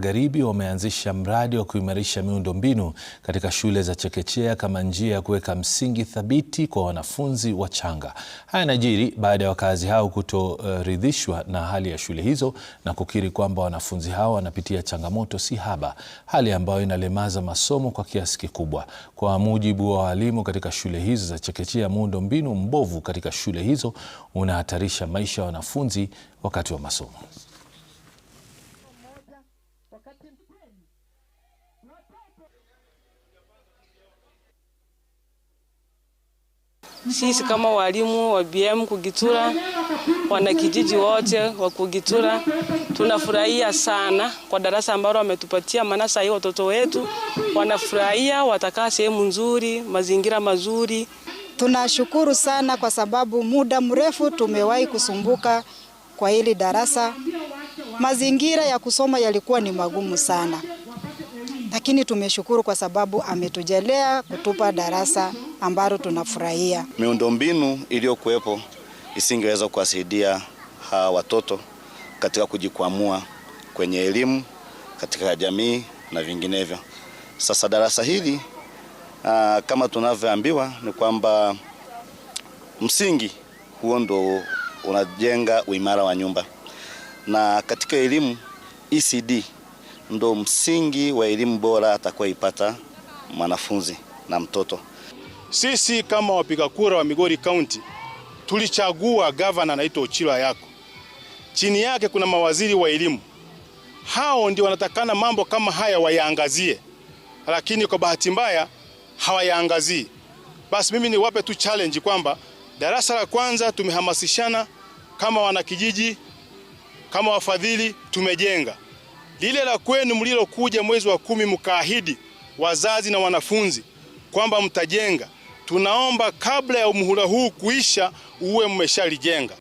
Magharibi wameanzisha mradi wa kuimarisha miundombinu katika shule za chekechea kama njia ya kuweka msingi thabiti kwa wanafunzi wachanga. Haya yanajiri baada ya wakazi hao kutoridhishwa na hali ya shule hizo na kukiri kwamba wanafunzi hao wanapitia changamoto si haba, hali ambayo inalemaza masomo kwa kiasi kikubwa. Kwa mujibu wa walimu katika shule hizo za chekechea, miundombinu mbovu katika shule hizo unahatarisha maisha ya wanafunzi wakati wa masomo. Sisi kama walimu wa BM Kugitura, wanakijiji wote wa Kugitura, tunafurahia sana kwa darasa ambalo wametupatia, maana sasa hivi watoto wetu wanafurahia, watakaa sehemu nzuri, mazingira mazuri. Tunashukuru sana kwa sababu muda mrefu tumewahi kusumbuka kwa hili darasa. Mazingira ya kusoma yalikuwa ni magumu sana. Lakini tumeshukuru kwa sababu ametujelea kutupa darasa ambalo tunafurahia. Miundombinu iliyokuwepo isingeweza kuwasaidia hawa watoto katika kujikwamua kwenye elimu, katika jamii na vinginevyo. Sasa darasa hili kama tunavyoambiwa ni kwamba msingi huo ndo unajenga uimara wa nyumba. Na katika elimu ECD ndo msingi wa elimu bora atakayoipata mwanafunzi na mtoto. Sisi kama wapiga kura wa Migori County tulichagua gavana anaitwa Ochilo Ayako. Chini yake kuna mawaziri wa elimu. Hao ndio wanatakana mambo kama haya wayaangazie. Lakini kwa bahati mbaya hawayaangazii. Basi mimi niwape tu challenge kwamba darasa la kwanza tumehamasishana kama wanakijiji, kama wafadhili tumejenga. Lile la kwenu mlilokuja mwezi wa 10 mkaahidi wazazi na wanafunzi kwamba mtajenga, tunaomba kabla ya muhula huu kuisha uwe mmeshalijenga.